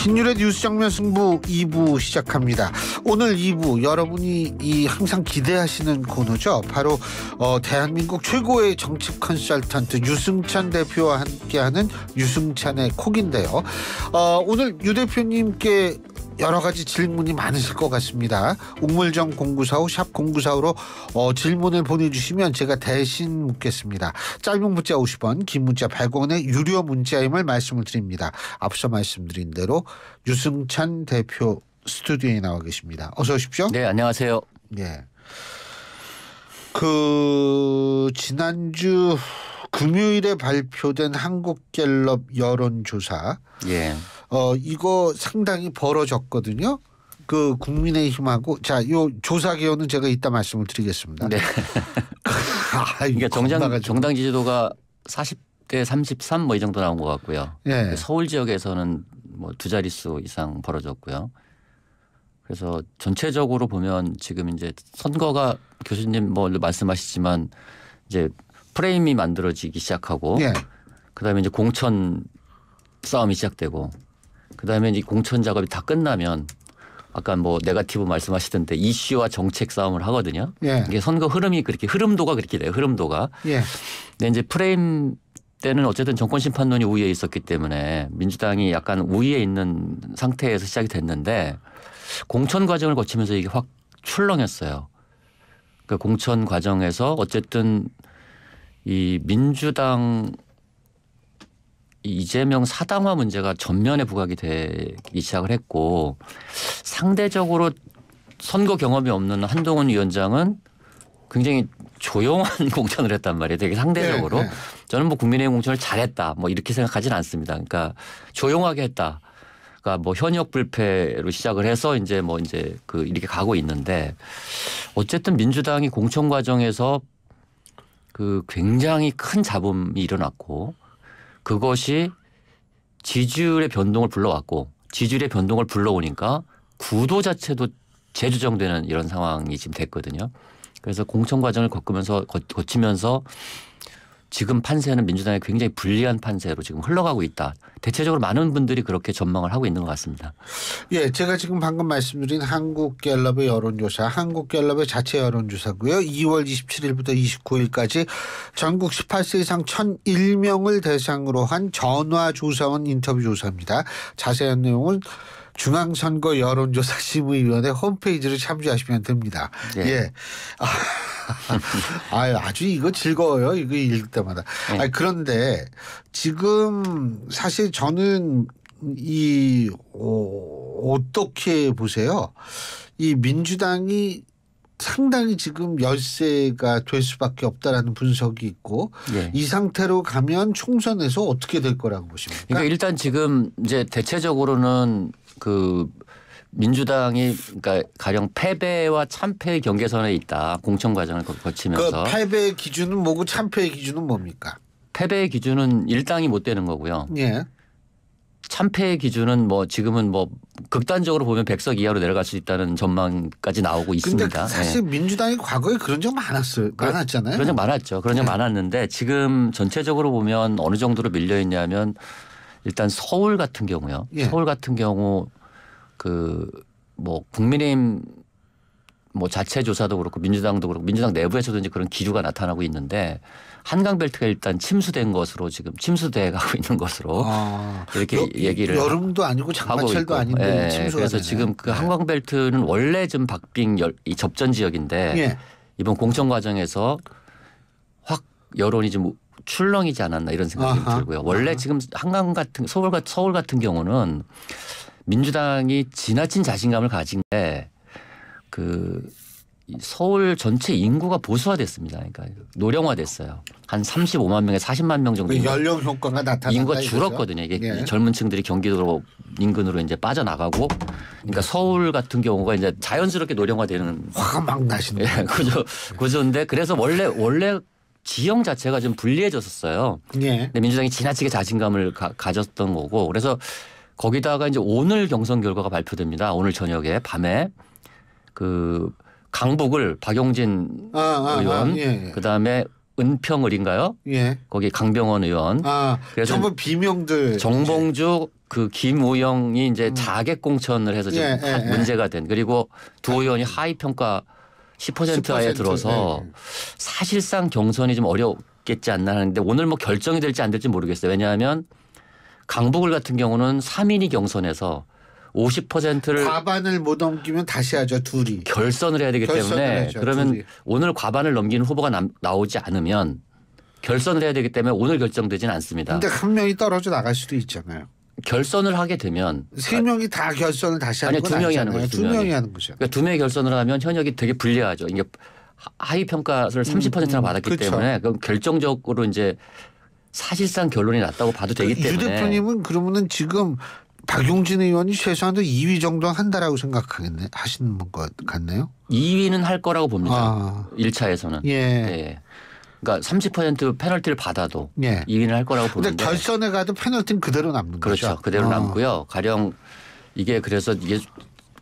신율의 뉴스 정면 승부 2부 시작합니다. 오늘 2부 여러분이 항상 기대하시는 코너죠. 바로 대한민국 최고의 정치 컨설턴트 유승찬 대표와 함께하는 유승찬의 콕인데요. 오늘 유 대표님께 여러 가지 질문이 많으실 것 같습니다. 우물정 0945 샵 0945로 질문을 보내주시면 제가 대신 묻겠습니다. 짧은 문자 50원, 긴 문자 100원의 유료 문자임을 말씀을 드립니다. 앞서 말씀드린 대로 유승찬 대표 스튜디오에 나와 계십니다. 어서 오십시오. 네, 안녕하세요. 네. 지난주 금요일에 발표된 한국갤럽 여론조사. 예. 이거 상당히 벌어졌거든요. 국민의힘하고 요 조사 개요는 제가 이따 말씀을 드리겠습니다. 네. 그러니까 정당 지지도가 40대 33 뭐 이 정도 나온 것 같고요. 네. 서울 지역에서는 뭐 두 자릿수 이상 벌어졌고요. 그래서 전체적으로 보면 지금 이제 선거가 교수님 뭐 말씀하시지만 이제 프레임이 만들어지기 시작하고, 네. 그다음에 이제 공천 싸움이 시작되고, 그다음에 이 공천 작업이 다 끝나면 아까 뭐 네거티브 말씀하시던데 이슈와 정책 싸움을 하거든요. 예. 이게 선거 흐름이 그렇게 흐름도가 그렇게 돼요. 흐름도가. 예. 근데 이제 프레임 때는 어쨌든 정권 심판론이 우위에 있었기 때문에 민주당이 약간 우위에 있는 상태에서 시작이 됐는데 공천 과정을 거치면서 이게 확 출렁였어요. 그 공천 과정에서 어쨌든 이 민주당 이재명 사당화 문제가 전면에 부각이 되기 시작을 했고, 상대적으로 선거 경험이 없는 한동훈 위원장은 굉장히 조용한 공천을 했단 말이에요. 되게 상대적으로. 네. 저는 뭐 국민의힘 공천을 잘했다 뭐 이렇게 생각하진 않습니다. 그러니까 조용하게 했다. 그러니까 뭐 현역 불패로 시작을 해서 이제 이렇게 가고 있는데, 어쨌든 민주당이 공천 과정에서 굉장히 큰 잡음이 일어났고, 그것이 지지율의 변동을 불러왔고, 지지율의 변동을 불러오니까 구도 자체도 재조정되는 이런 상황이 지금 됐거든요. 그래서 공천 과정을 거치면서 지금 판세는 민주당이 굉장히 불리한 판세로 지금 흘러가고 있다. 대체적으로 많은 분들이 그렇게 전망을 하고 있는 것 같습니다. 예, 제가 지금 방금 말씀드린 한국갤럽의 여론조사, 한국갤럽의 자체 여론조사고요. 2월 27일부터 29일까지 전국 18세 이상 1,001명을 대상으로 한 전화조사원 인터뷰 조사입니다. 자세한 내용은 중앙선거 여론조사 심의위원회 홈페이지를 참조하시면 됩니다. 네. 예. 아주 이거 즐거워요. 이거 읽을 때마다. 네. 그런데 지금 사실 저는 어떻게 보세요? 이 민주당이 상당히 지금 열세가 될 수밖에 없다라는 분석이 있고, 네. 이 상태로 가면 총선에서 어떻게 될 거라고 보십니까? 그러니까 일단 지금 이제 대체적으로는 민주당이 그러니까 가령 패배와 참패의 경계선에 있다. 공천 과정을 거치면서. 패배의 기준은 뭐고 참패의 기준은 뭡니까? 패배의 기준은 일당이 못 되는 거고요. 예. 참패의 기준은 지금은 극단적으로 보면 100석 이하로 내려갈 수 있다는 전망까지 나오고 있습니다. 근데 사실 민주당이 과거에 그런 적 많았잖아요. 그런 적 많았죠. 그런 적 많았는데 지금 전체적으로 보면 어느 정도로 밀려 있냐면, 일단 서울 같은 경우요. 예. 서울 같은 경우 국민의힘 자체 조사도 그렇고 민주당도 그렇고 민주당 내부에서도 이제 그런 기류가 나타나고 있는데, 한강벨트가 일단 침수된 것으로 지금 침수돼 가고 있는 것으로 이렇게 얘기를 여름도 아니고 장마철도 아닌데 침수가 그래서 되네. 지금 한강벨트는 원래 좀 박빙 이 접전 지역인데, 예. 이번 공천 과정에서 확 여론이 좀 출렁이지 않았나 이런 생각이 들고요. 원래 지금 서울 같은 경우는 민주당이 지나친 자신감을 가진 게 서울 전체 인구가 보수화됐습니다. 그러니까 노령화됐어요. 한 35만 명에 40만 명 정도. 연령 효과가 나타난다. 인구가 줄었거든요. 이게 예. 젊은 층들이 경기도로 인근으로 이제 빠져나가고, 그러니까 서울 같은 경우가 이제 자연스럽게 노령화되는 화가 막 나시는 구조인데, 그래서 원래 지형 자체가 좀 불리해졌었어요. 예. 근데 민주당이 지나치게 자신감을 가졌던 거고, 그래서 거기다가 이제 오늘 경선 결과가 발표됩니다. 오늘 저녁에 밤에 강북을 박용진 의원, 예. 그다음에 은평을인가요? 예. 거기 강병원 의원. 아, 그래서 전부 비명들. 정봉주 그 김우영이 이제 자객 공천을 해서 지금 문제가 된. 그리고 두 의원이 하위 평가 10%에 들어서 사실상 경선이 좀 어렵겠지 않나 하는데 오늘 뭐 결정이 될지 안 될지 모르겠어요. 왜냐하면 강북을 같은 경우는 3인이 경선에서 50%를 과반을 못 넘기면 다시 하죠, 둘이. 결선을 해야 되기 때문에 하죠, 그러면 둘이. 오늘 과반을 넘기는 후보가 나오지 않으면 결선을 해야 되기 때문에 오늘 결정되지는 않습니다. 근데 한 명이 떨어져 나갈 수도 있잖아요. 결선을 하게 되면 세 명이 다 결선을 다시 하는 건 두 명이 하는 아니잖아요. 거죠. 두 명이 하는 거죠. 그러니까 두 명이 결선을 하면 현역이 되게 불리하죠. 이게 하위 평가를 30%나 받았기 그렇죠. 때문에 그럼 결정적으로 이제 사실상 결론이 났다고 봐도 되기 유 때문에 대표님은 그러면은 지금 박용진 의원이 최소한도 2위 정도 한다라고 하시는 것 같네요. 2위는 할 거라고 봅니다. 아. 1차에서는. 예. 예. 그러니까 30% 페널티를 받아도 예. 2위는 할 거라고 근데 보는데. 결선에 가도 페널티는 그대로 남는 그렇죠. 거죠. 그대로 남고요. 가령 이게 그래서 이게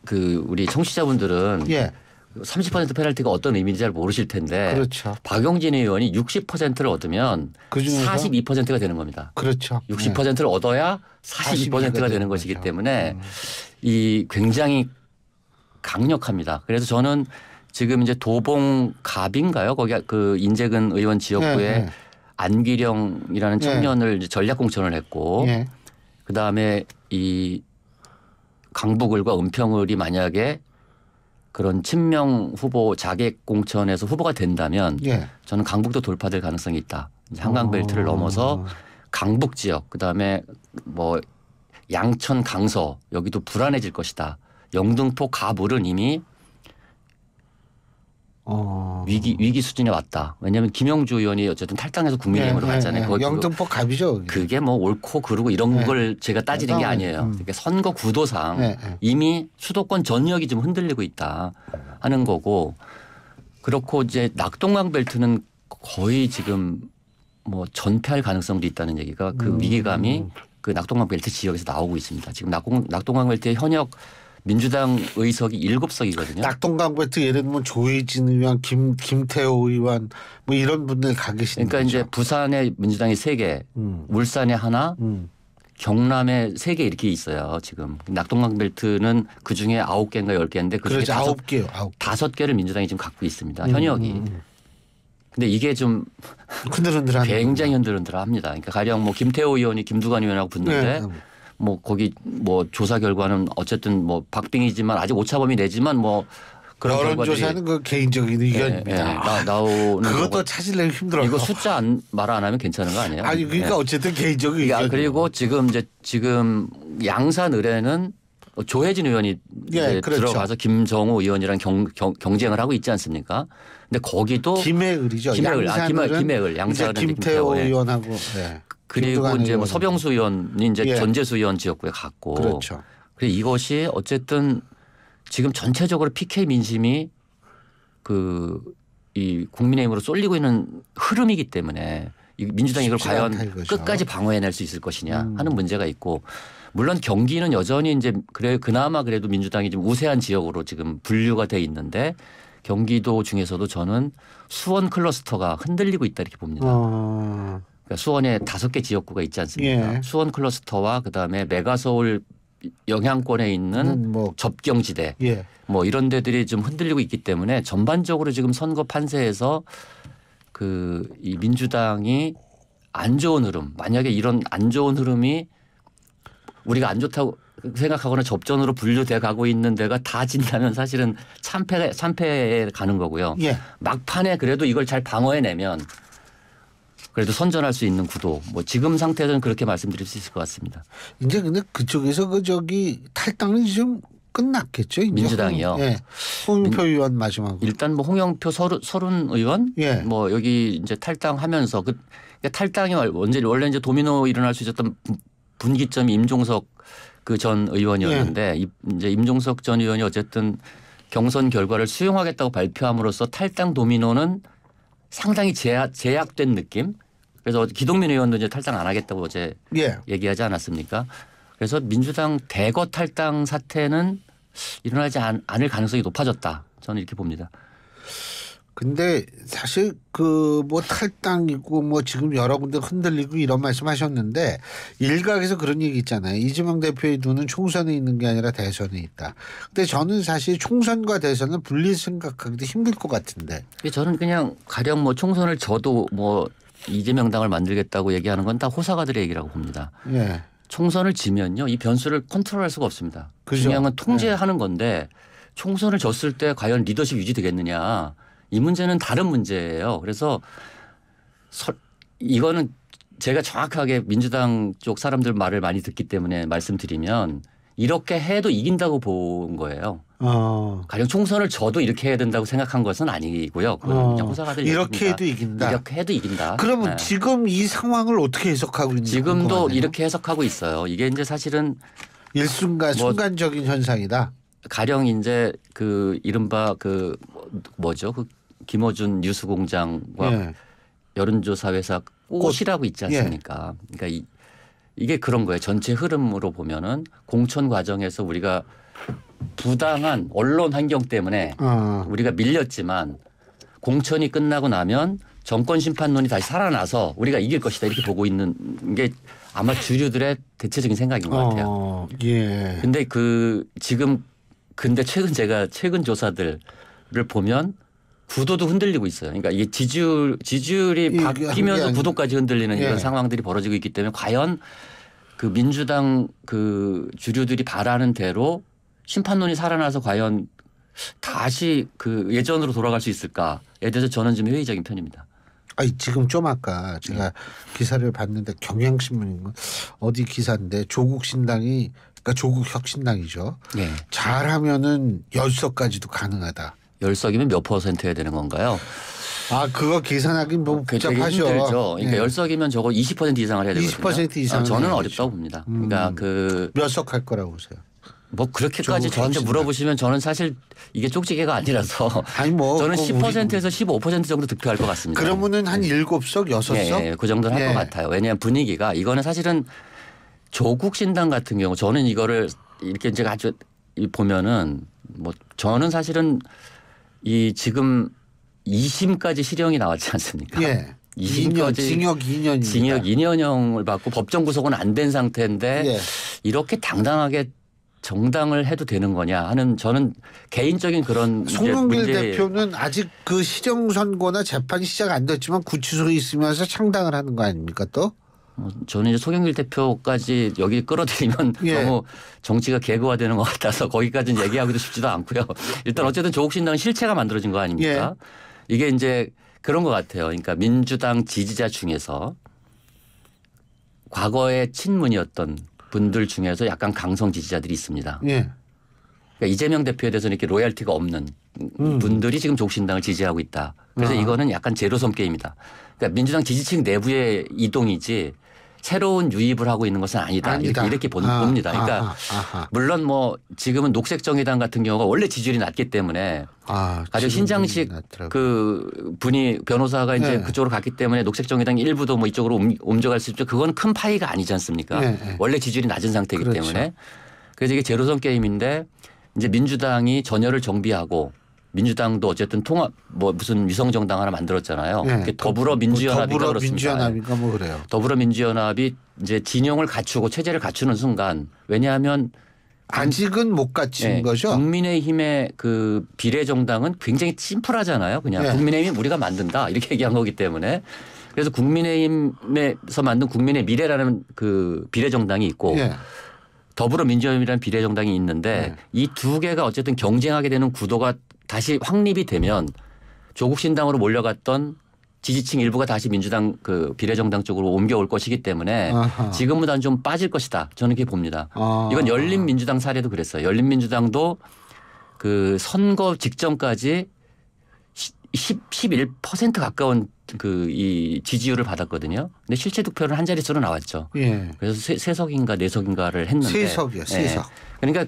그 우리 청취자분들은 예. 30% 페널티가 어떤 의미인지 잘 모르실 텐데 그렇죠. 박용진 의원이 60%를 얻으면 그중에서 42%가 되는 겁니다. 그렇죠. 60%를 얻어야 42%가 되는 것이기 때문에 이 굉장히 강력합니다. 그래서 저는 지금 이제 도봉갑인가요? 거기 그 인재근 의원 지역구에 안기령이라는 청년을 이제 전략 공천을 했고 예. 그다음에 이 강북을과 은평을이 만약에 그런 친명 후보 자객 공천에서 후보가 된다면 예. 저는 강북도 돌파될 가능성이 있다. 이제 한강벨트를 넘어서 강북 지역 그다음에 뭐 양천 강서 여기도 불안해질 것이다. 영등포 가불은 이미 위기 수준에 왔다. 왜냐하면 김영주 의원이 어쨌든 탈당해서 국민의힘으로 갔잖아요. 영등포 갑이죠. 그게 뭐 옳고 그르고 이런 걸 제가 따지는 게 아니에요. 그러니까 선거 구도상 이미 수도권 전역이 좀 흔들리고 있다 하는 거고 그렇고 이제 낙동강 벨트는 거의 지금 뭐 전패할 가능성도 있다는 얘기가 그 위기감이 그 낙동강 벨트 지역에서 나오고 있습니다. 지금 낙동강 벨트의 현역 민주당 의석이 7석이거든요. 낙동강 벨트 예를 들면 조혜진 의원, 김태호 의원 뭐 이런 분들 가 계시는 그러니까 거죠. 이제 부산에 민주당이 3개, 울산에 하나, 경남에 3개 이렇게 있어요. 지금 낙동강 벨트는 그 중에 9개인가 10개인데 그 중에 그렇죠. 9개요. 5개를 민주당이 지금 갖고 있습니다. 현역이. 근데 이게 좀 흔들흔들한 굉장히 흔들흔들합니다. 그러니까 가령 뭐 김태호 의원이 김두관 의원하고 붙는데 뭐 거기 뭐 조사 결과는 어쨌든 뭐 박빙이지만 아직 오차범위 내지만 뭐 그런 여론조사는 그 개인적인 의견입니다. 나오는 그것도 찾으려면 힘들어요. 이거 숫자 말 안 하면 괜찮은 거 아니에요? 아니 그러니까 어쨌든 개인적인 의견. 그리고 지금 양산 의뢰는 조혜진 의원이 그렇죠. 들어가서 김정우 의원이랑 경쟁을 하고 있지 않습니까? 근데 거기도 김해을이죠. 김해을 양산은 김태호 의원하고. 그리고 이제 뭐 서병수 의원이 이제 전재수 의원 지역구에 갔고. 그렇죠. 그래서 이것이 어쨌든 지금 전체적으로 PK 민심이 이 국민의힘으로 쏠리고 있는 흐름이기 때문에 민주당이 이걸 과연 끝까지 방어해낼 수 있을 것이냐 하는 문제가 있고 물론 경기는 여전히 이제 그나마 그래도 민주당이 좀 우세한 지역으로 지금 분류가 돼 있는데 경기도 중에서도 저는 수원 클러스터가 흔들리고 있다 이렇게 봅니다. 그러니까 수원에 5개 지역구가 있지 않습니까? 수원 클러스터와 그다음에 메가서울 영향권에 있는 접경지대 뭐 이런 데들이 좀 흔들리고 있기 때문에 전반적으로 지금 선거 판세에서 이 민주당이 안 좋은 흐름 만약에 이런 안 좋은 흐름이 우리가 안 좋다고 생각하거나 접전으로 분류돼 가고 있는 데가 다 진다면 사실은 참패에 가는 거고요. 막판에 그래도 이걸 잘 방어해내면 그래도 선전할 수 있는 구도. 뭐 지금 상태는 그렇게 말씀드릴 수 있을 것 같습니다. 이제 근데 그쪽에서 탈당은 좀 끝났겠죠. 이제 민주당이요. 홍영표 의원 마지막으로. 일단 뭐 홍영표 서른 의원 뭐 여기 이제 탈당하면서 그러니까 탈당이 원래 이제 도미노 일어날 수 있었던 분기점이 임종석 그 전 의원이었는데 이제 임종석 전 의원이 어쨌든 경선 결과를 수용하겠다고 발표함으로써 탈당 도미노는 상당히 제약된 느낌. 그래서 기동민 의원도 이제 탈당 안 하겠다고 어제 얘기하지 않았습니까? 그래서 민주당 대거 탈당 사태는 일어나지 않을 가능성이 높아졌다. 저는 이렇게 봅니다. 근데 사실 뭐 탈당이고 뭐 지금 여러 군데 흔들리고 이런 말씀하셨는데 일각에서 그런 얘기 있잖아요. 이재명 대표의 눈은 총선에 있는 게 아니라 대선에 있다. 근데 저는 사실 총선과 대선을 분리 생각하기도 힘들 것 같은데. 저는 그냥 가령 뭐 총선을 져도 뭐 이재명 당을 만들겠다고 얘기하는 건 다 호사가들의 얘기라고 봅니다. 예. 총선을 지면요 이 변수를 컨트롤할 수가 없습니다. 그죠? 중요한 건 통제하는 건데 총선을 졌을 때 과연 리더십 유지되겠느냐 이 문제는 다른 문제예요. 그래서 이거는 제가 정확하게 민주당 쪽 사람들 말을 많이 듣기 때문에 말씀드리면 이렇게 해도 이긴다고 본 거예요. 가령 총선을 져도 이렇게 해야 된다고 생각한 것은 아니고요. 그건 그냥 호사가들 이렇게 해도 이긴다. 이렇게 해도 이긴다. 그러면 지금 이 상황을 어떻게 해석하고 있는지 지금도 궁금하네요. 이렇게 해석하고 있어요. 이게 이제 사실은 순간적인 현상이다. 가령 이제 이른바 뭐죠? 김어준 뉴스공장과 여론조사 회사 꽃이라고 있지 않습니까? 그러니까 이게 그런 거예요. 전체 흐름으로 보면은 공천 과정에서 우리가 부당한 언론 환경 때문에 우리가 밀렸지만 공천이 끝나고 나면 정권 심판론이 다시 살아나서 우리가 이길 것이다 이렇게 보고 있는 게 아마 주류들의 대체적인 생각인 것 같아요. 예. 근데 제가 최근 조사들을 보면 구도도 흔들리고 있어요. 그러니까 이게 지지율이 바뀌면서 구도까지 흔들리는 이런 상황들이 벌어지고 있기 때문에 과연 민주당 주류들이 바라는 대로 심판론이 살아나서 과연 다시 예전으로 돌아갈 수 있을까에 대해서 저는 좀 회의적인 편입니다. 지금 좀 아까 제가 기사를 봤는데 경향신문인가 어디 기사인데 조국 신당이 그러니까 조국 혁신당이죠. 네. 잘하면은 10석까지도 가능하다. 10석이면 몇 퍼센트 해야 되는 건가요? 그거 계산하기 너무 복잡하죠. 힘들죠. 그러니까 10석이면 저거 20% 이상을 해야 되거든요. 20% 이상. 저는 어렵다고 봅니다. 그러니까 몇 석 할 거라고 보세요? 뭐 그렇게까지 저한테 물어보시면 저는 사실 이게 쪽지게가 아니라서 저는 10%에서 15% 정도 득표할 것 같습니다. 그러면은 한 7석, 6석? 그 정도는 할 것 같아요. 왜냐하면 분위기가 이거는 사실은 조국 신당 같은 경우 저는 이거를 이렇게 이제 아주 보면은 뭐 저는 사실은 지금 2심까지 실형이 나왔지 않습니까? 예. 2심까지 징역 2년입니다. 징역 2년형을 받고 법정 구속은 안 된 상태인데 이렇게 당당하게 정당을 해도 되는 거냐 하는 저는 개인적인 그런 송영길 대표는 아직 실형 선고나 재판이 시작 안 됐지만 구치소에 있으면서 창당을 하는 거 아닙니까 또? 저는 이제 송영길 대표까지 여기 끌어들이면 너무 정치가 개그화되는 것 같아서 거기까지는 얘기하기도 쉽지도 않고요. 일단 어쨌든 조국 신당은 실체가 만들어진 거 아닙니까? 이게 이제 그런 것 같아요. 그러니까 민주당 지지자 중에서 과거에 친문이었던 분들 중에서 약간 강성 지지자들이 있습니다. 그러니까 이재명 대표에 대해서는 이렇게 로얄티가 없는 분들이 지금 조국 신당을 지지하고 있다. 그래서 이거는 약간 제로섬 게임이다. 그러니까 민주당 지지층 내부의 이동이지 새로운 유입을 하고 있는 것은 아니다. 이렇게 봅니다. 그러니까 물론 뭐 지금은 녹색정의당 같은 경우가 원래 지지율이 낮기 때문에 가령 신장식 분이 변호사가 이제 그쪽으로 갔기 때문에 녹색정의당 일부도 뭐 이쪽으로 옮겨갈 수 있죠. 그건 큰 파이가 아니지 않습니까? 원래 지지율이 낮은 상태이기 때문에. 그래서 이게 제로섬 게임인데 이제 민주당이 전열을 정비하고 민주당도 어쨌든 통합 무슨 위성정당 하나 만들었잖아요. 더불어민주연합인가 그렇습니다. 더불어민주연합인가 뭐 그래요. 더불어민주연합이 이제 진영을 갖추고 체제를 갖추는 순간 왜냐하면 아직은 못 갖춘 거죠. 국민의힘의 비례정당은 굉장히 심플하잖아요. 그냥 국민의힘 우리가 만든다 이렇게 얘기한 거기 때문에 그래서 국민의힘에서 만든 국민의 미래라는 비례정당이 있고 더불어민주연합이라는 비례정당이 있는데 이 두 개가 어쨌든 경쟁하게 되는 구도가 다시 확립이 되면 조국 신당으로 몰려갔던 지지층 일부가 다시 민주당 비례정당 쪽으로 옮겨올 것이기 때문에 지금보다는 좀 빠질 것이다. 저는 그렇게 봅니다. 이건 열린민주당 사례도 그랬어요. 열린민주당도 선거 직전까지 11% 가까운 이 지지율을 받았거든요. 근데 실제 득표는 한 자릿수로 나왔죠. 그래서 세 석인가 네 석인가를 했는데. 세 석이요. 세 석. 그러니까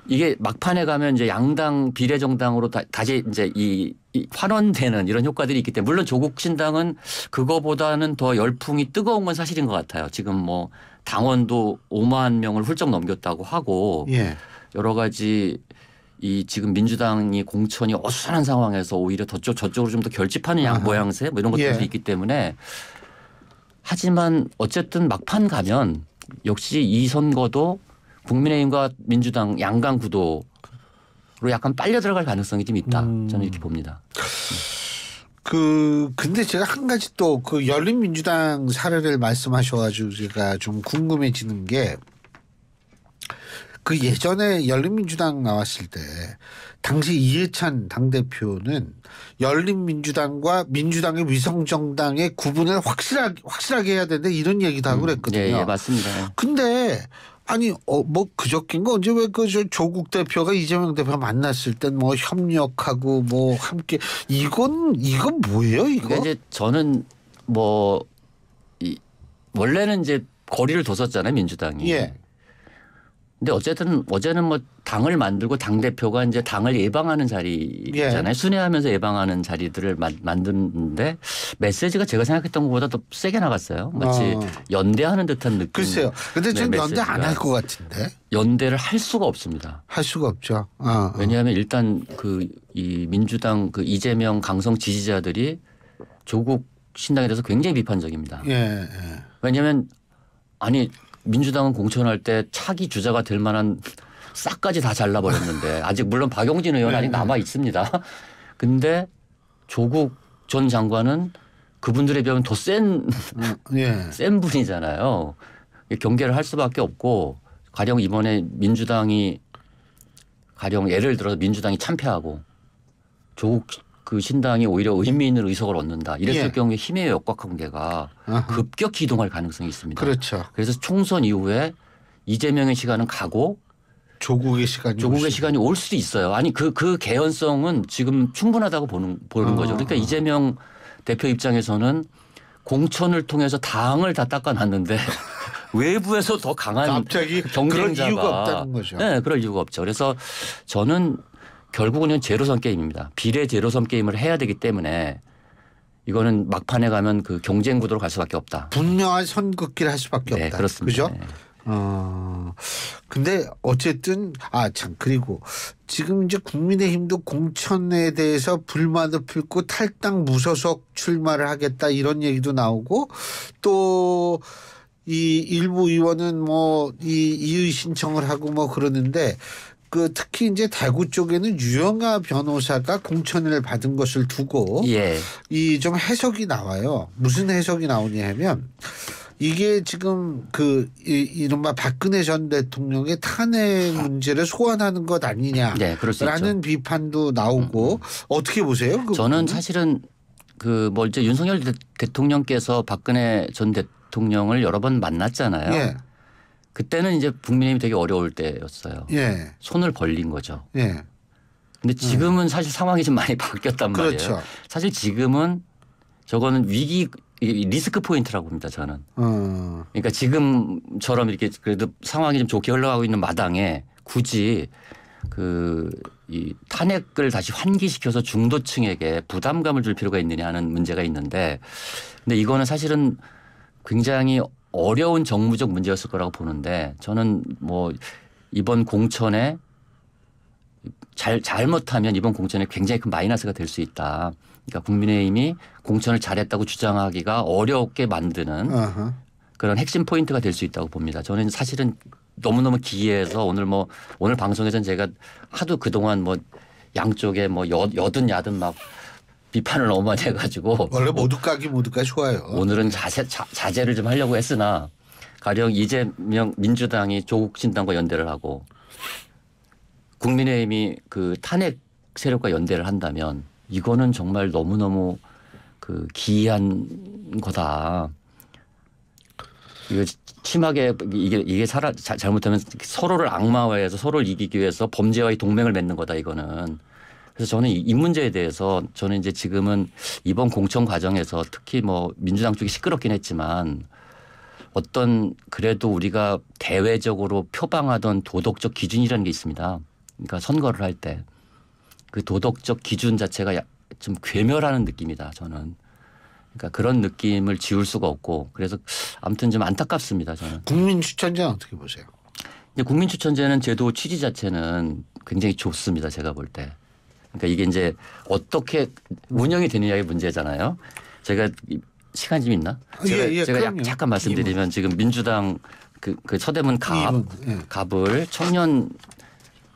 이게 막판에 가면 이제 양당 비례정당으로 다시 이제 이 환원되는 이런 효과들이 있기 때문에 물론 조국 신당은 그거보다는 더 열풍이 뜨거운 건 사실인 것 같아요. 지금 뭐 당원도 5만 명을 훌쩍 넘겼다고 하고 여러 가지 이 지금 민주당이 공천이 어수선한 상황에서 오히려 저쪽으로 좀 더 결집하는 모양새 뭐 이런 것들이 예. 있기 때문에 하지만 어쨌든 막판 가면 역시 이 선거도 국민의힘과 민주당 양강 구도로 약간 빨려 들어갈 가능성이 좀 있다. 저는 이렇게 봅니다. 근데 제가 한 가지 또 그 열린민주당 사례를 말씀하셔가지고 제가 좀 궁금해지는 게 그 예전에 열린민주당 나왔을 때 당시 이해찬 당대표는 열린민주당과 민주당의 위성정당의 구분을 확실하게 해야 되는데 이런 얘기도 하고 그랬거든요. 예, 맞습니다. 근데 아니 뭐 그저께인가 언제 왜 그 조국 대표가 이재명 대표 만났을 땐 뭐 협력하고 뭐 함께 이건 뭐예요 이거? 그러니까 이제 저는 뭐 원래는 이제 거리를 뒀었잖아요 민주당이. 예. 근데 어쨌든 어제는 뭐 당을 만들고 당 대표가 이제 당을 예방하는 자리잖아요. 예. 순회하면서 예방하는 자리들을 만드는데 메시지가 제가 생각했던 것보다 더 세게 나갔어요. 마치 연대하는 듯한 느낌. 글쎄요. 근데 전 연대 메시지가. 안 할 것 같은데. 연대를 할 수가 없습니다. 할 수가 없죠. 왜냐하면 일단 이 민주당 그 이재명 강성 지지자들이 조국 신당에 대해서 굉장히 비판적입니다. 예. 왜냐하면 아니 민주당은 공천할 때 차기 주자가 될 만한 싹까지 다 잘라버렸는데 아직 물론 박용진 의원 아직 남아 있습니다. 근데 조국 전 장관은 그분들에 비하면 더 센 분이잖아요. 경계를 할 수밖에 없고 가령 이번에 민주당이 가령 예를 들어서 민주당이 참패하고 조국 그 신당이 오히려 의미 있는 의석을 얻는다. 이랬을 경우에 힘의 역학관계가 급격히 이동할 가능성이 있습니다. 그렇죠. 그래서 총선 이후에 이재명의 시간은 가고 조국의 시간이 올 수도 있어요. 아니 그 개연성은 지금 충분하다고 보는 거죠. 그러니까 이재명 대표 입장에서는 공천을 통해서 당을 다 닦아놨는데 외부에서 더 강한 갑자기 경쟁자가 그럴 이유가 없다는 거죠. 네, 그럴 이유가 없죠. 그래서 저는 결국은 제로섬 게임입니다. 비례 제로섬 게임을 해야 되기 때문에 이거는 막판에 가면 그 경쟁 구도로 갈 수밖에 없다. 분명한 선긋기를 할 수밖에 없다. 네, 그렇습니다. 그죠? 근데 어쨌든 그리고 지금 이제 국민의힘도 공천에 대해서 불만을 풀고 탈당 무소속 출마를 하겠다 이런 얘기도 나오고 또 이 일부 의원은 뭐 이의 신청을 하고 뭐 그러는데 특히 이제 대구 쪽에는 유영아 변호사가 공천을 받은 것을 두고 이 좀 해석이 나와요. 무슨 해석이 나오냐 하면 이게 지금 이른바 박근혜 전 대통령의 탄핵 문제를 소환하는 것 아니냐라는 비판도 나오고 어떻게 보세요? 저는 사실은 이제 윤석열 대통령께서 박근혜 전 대통령을 여러 번 만났잖아요. 예. 그때는 이제 국민의힘이 되게 어려울 때였어요. 예. 손을 벌린 거죠. 예. 근데 지금은 사실 상황이 좀 많이 바뀌었단 말이에요. 그렇죠. 사실 지금은 저거는 리스크 포인트라고 봅니다. 저는. 그러니까 지금처럼 이렇게 그래도 상황이 좀 좋게 흘러가고 있는 마당에 굳이 이 탄핵을 다시 환기시켜서 중도층에게 부담감을 줄 필요가 있느냐 하는 문제가 있는데 근데 이거는 사실은 굉장히 어려운 정무적 문제였을 거라고 보는데 저는 뭐 이번 공천에 잘못하면 이번 공천에 굉장히 큰 마이너스가 될 수 있다. 그러니까 국민의힘이 공천을 잘했다고 주장하기가 어렵게 만드는 그런 핵심 포인트가 될 수 있다고 봅니다. 저는 사실은 너무너무 기이해서 오늘 방송에서는 제가 하도 그동안 뭐 양쪽에 뭐 여든 야든 막 비판을 너무 많이 해가지고 원래 모두 까기 좋아요. 오늘은 자제를 좀 하려고 했으나 가령 이재명 민주당이 조국 신당과 연대를 하고 국민의힘이 탄핵 세력과 연대를 한다면 이거는 정말 너무너무 기이한 거다. 이거 심하게 이게 잘못하면 서로를 악마화해서 서로를 이기기 위해서 범죄와의 동맹을 맺는 거다 이거는. 그래서 저는 이 문제에 대해서 저는 이제 지금은 이번 공천 과정에서 특히 뭐 민주당 쪽이 시끄럽긴 했지만 어떤 그래도 우리가 대외적으로 표방하던 도덕적 기준이라는 게 있습니다. 그러니까 선거를 할 때 그 도덕적 기준 자체가 좀 괴멸하는 느낌이다 저는. 그러니까 그런 느낌을 지울 수가 없고 그래서 아무튼 좀 안타깝습니다 저는. 국민추천제는 어떻게 보세요? 국민추천제는 제도 취지 자체는 굉장히 좁습니다. 제가 볼 때. 그러니까 이게 이제 어떻게 운영이 되느냐의 문제잖아요. 제가 시간 좀 있나? 제가 잠깐 말씀드리면 지금 민주당 그 서대문 갑을 청년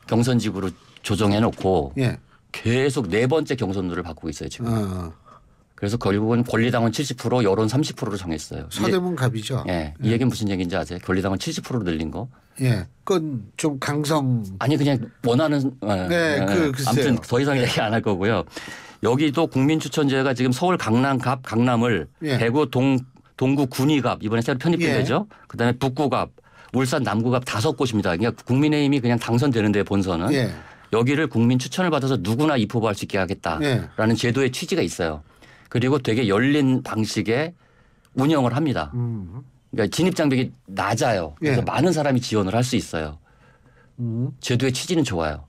경선지구로 조정해 놓고 계속 네 번째 경선도를 바꾸고 있어요 지금. 그래서 결국은 권리당원 70% 여론 30%로 정했어요. 서대문 갑이죠. 이 얘기는 무슨 얘기인지 아세요? 권리당원 70%로 늘린 거. 그건 좀 강성. 아니 그냥 원하는. 아무튼 더 이상 얘기 안 할 거고요. 여기도 국민추천제가 지금 서울 강남갑 강남을 대구 동구 군위갑 이번에 새로 편입되죠. 그다음에 북구갑 울산 남구갑 5곳입니다. 그러니까 국민의힘이 그냥 당선되는데 본선은 여기를 국민 추천을 받아서 누구나 입후보할 수 있게 하겠다라는 제도의 취지가 있어요. 그리고 되게 열린 방식의 운영을 합니다. 그러니까 진입 장벽이 낮아요. 그래서 많은 사람이 지원을 할 수 있어요. 제도의 취지는 좋아요.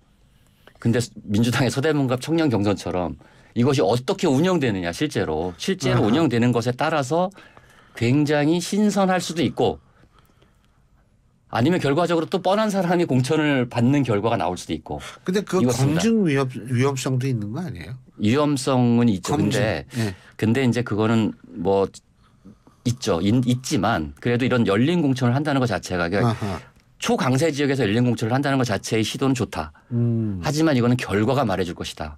근데 민주당의 서대문갑 청년 경선처럼 이것이 어떻게 운영되느냐 실제로 운영되는 것에 따라서 굉장히 신선할 수도 있고 아니면 결과적으로 또 뻔한 사람이 공천을 받는 결과가 나올 수도 있고. 근데 그 검증 위험성도 있는 거 아니에요? 위험성은 있죠. 근데 이제 그거는 뭐 있지만 그래도 이런 열린 공천을 한다는 것 자체가 그러니까 초강세 지역에서 열린 공천을 한다는 것 자체의 시도는 좋다. 하지만 이거는 결과가 말해줄 것이다.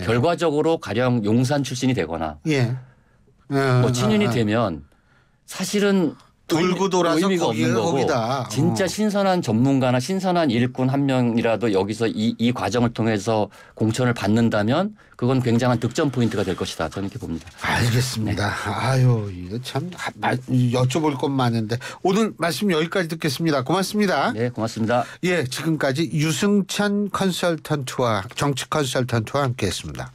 결과적으로 가령 용산 출신이 되거나 뭐 친윤이 되면 사실은 돌고 돌아서 의미가 없는 거고 거기다. 진짜 신선한 전문가나 신선한 일꾼 한 명이라도 여기서 이 과정을 통해서 공천을 받는다면 그건 굉장한 득점 포인트가 될 것이다. 저는 이렇게 봅니다. 알겠습니다. 아유 이거 참 여쭤볼 건 많은데 오늘 말씀 여기까지 듣겠습니다. 고맙습니다. 네, 고맙습니다. 지금까지 유승찬 컨설턴트와 정치 컨설턴트와 함께했습니다.